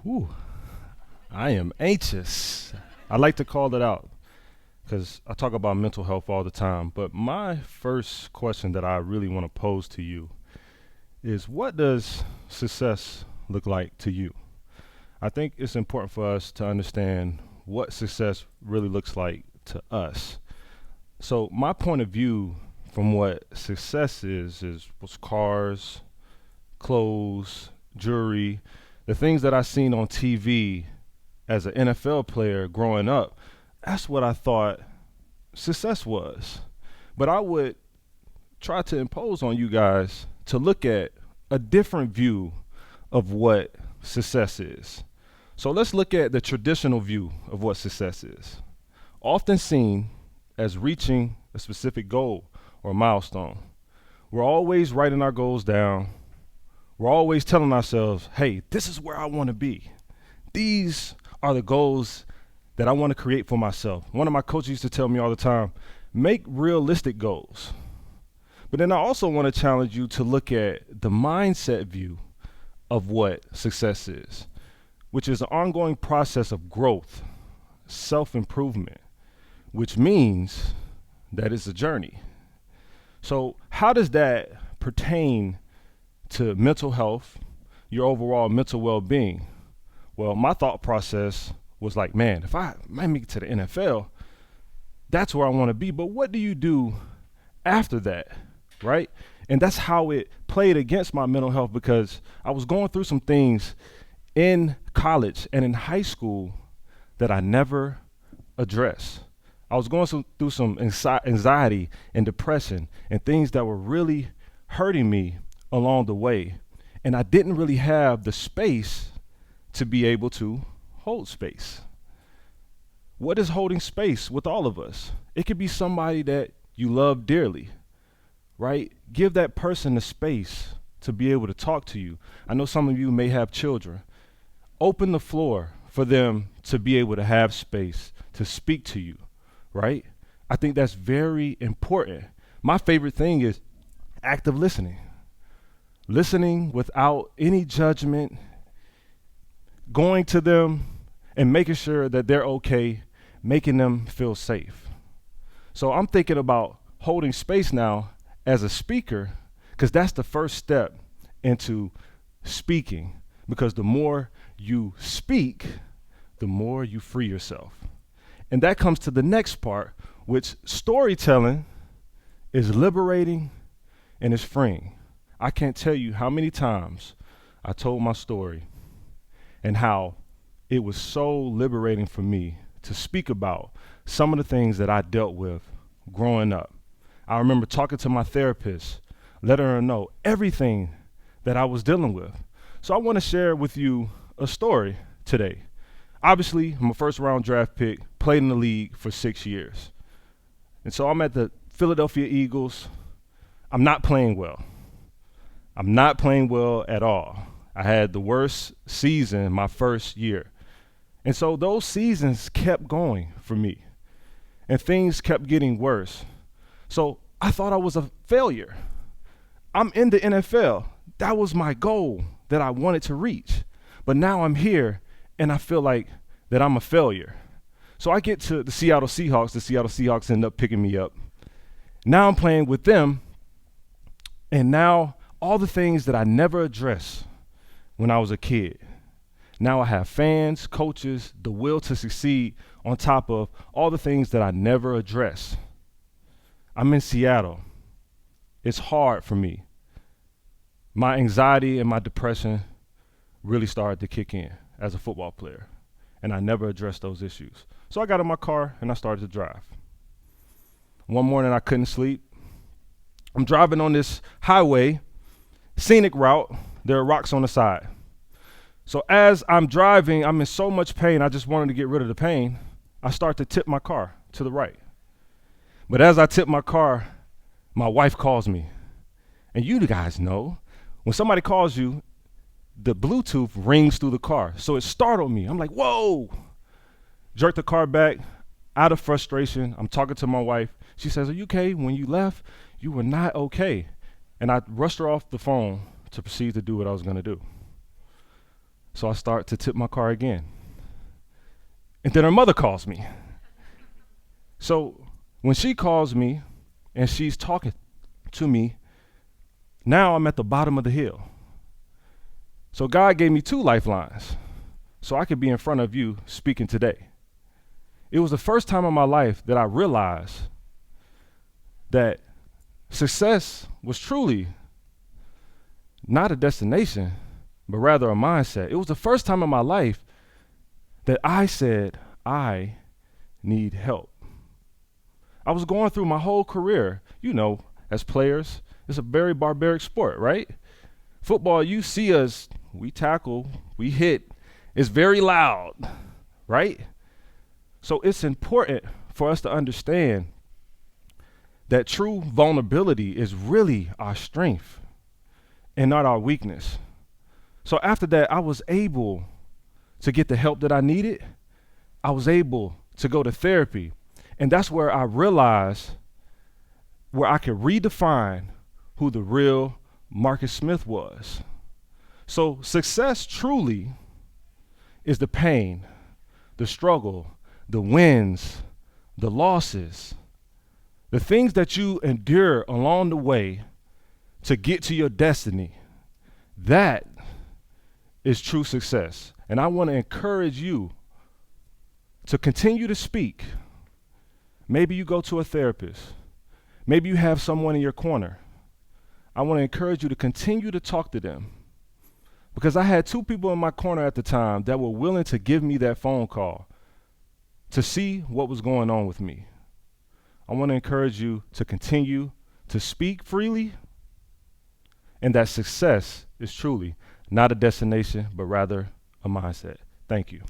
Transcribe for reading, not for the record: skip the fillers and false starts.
Whew, I am anxious. I like to call it out because I talk about mental health all the time. But my first question that I really want to pose to you is, what does success look like to you? I think it's important for us to understand what success really looks like to us. So my point of view from what success is was cars, clothes, jewelry, the things that I seen on TV as an NFL player growing up. That's what I thought success was. But I would try to impose on you guys to look at a different view of what success is. So let's look at the traditional view of what success is. Often seen as reaching a specific goal or milestone. We're always writing our goals down. We're always telling ourselves, hey, this is where I want to be. These are the goals that I want to create for myself. One of my coaches used to tell me all the time, make realistic goals. But then I also want to challenge you to look at the mindset view of what success is, which is an ongoing process of growth, self-improvement, which means that it's a journey. So how does that pertain to mental health, your overall mental well-being? Well, my thought process was like, man, if I might make it to the NFL, that's where I want to be. But what do you do after that, right? And that's how it played against my mental health, because I was going through some things in college and in high school that I never addressed. I was going through some anxiety and depression and things that were really hurting me along the way. And I didn't really have the space to be able to hold space. What is holding space with all of us? It could be somebody that you love dearly, right? Give that person the space to be able to talk to you. I know some of you may have children. Open the floor for them to be able to have space to speak to you, right? I think that's very important. My favorite thing is active listening. Listening without any judgment, going to them and making sure that they're okay, making them feel safe. So I'm thinking about holding space now as a speaker, because that's the first step into speaking. Because the more you speak, the more you free yourself. And that comes to the next part, which storytelling is liberating and is freeing. I can't tell you how many times I told my story and how it was so liberating for me to speak about some of the things that I dealt with growing up. I remember talking to my therapist, letting her know everything that I was dealing with. So I want to share with you a story today. Obviously, I'm a first round draft pick, played in the league for 6 years. And so I'm at the Philadelphia Eagles. I'm not playing well. I'm not playing well at all. I had the worst season my first year. And so those seasons kept going for me, and things kept getting worse. So I thought I was a failure. I'm in the NFL. That was my goal that I wanted to reach. But now I'm here and I feel like that I'm a failure. So I get to the Seattle Seahawks. The Seattle Seahawks end up picking me up. Now I'm playing with them. And now all the things that I never addressed when I was a kid. Now I have fans, coaches, the will to succeed, on top of all the things that I never addressed. I'm in Seattle. It's hard for me. My anxiety and my depression really started to kick in as a football player, and I never addressed those issues. So I got in my car and I started to drive. One morning I couldn't sleep. I'm driving on this highway, scenic route. There are rocks on the side. So as I'm driving, I'm in so much pain, I just wanted to get rid of the pain. I start to tip my car to the right. But as I tip my car, my wife calls me. And you guys know, when somebody calls you, the Bluetooth rings through the car. So it startled me. I'm like, whoa. Jerked the car back out of frustration. I'm talking to my wife. She says, are you okay? When you left, you were not okay. And I rushed her off the phone to proceed to do what I was going to do. So I start to tip my car again. And then her mother calls me. So when she calls me and she's talking to me, now I'm at the bottom of the hill. So God gave me two lifelines so I could be in front of you speaking today. It was the first time in my life that I realized that success was truly not a destination, but rather a mindset. It was the first time in my life that I said, I need help. I was going through my whole career, as players, it's a very barbaric sport, right? Football, you see us, we tackle, we hit, it's very loud, right? So it's important for us to understand that true vulnerability is really our strength and not our weakness. So after that, I was able to get the help that I needed. I was able to go to therapy. And that's where I realized where I could redefine who the real Marcus Smith was. So success truly is the pain, the struggle, the wins, the losses, the things that you endure along the way to get to your destiny. That is true success. And I want to encourage you to continue to speak. Maybe you go to a therapist. Maybe you have someone in your corner. I want to encourage you to continue to talk to them. Because I had two people in my corner at the time that were willing to give me that phone call to see what was going on with me. I want to encourage you to continue to speak freely, and that success is truly not a destination, but rather a mindset. Thank you.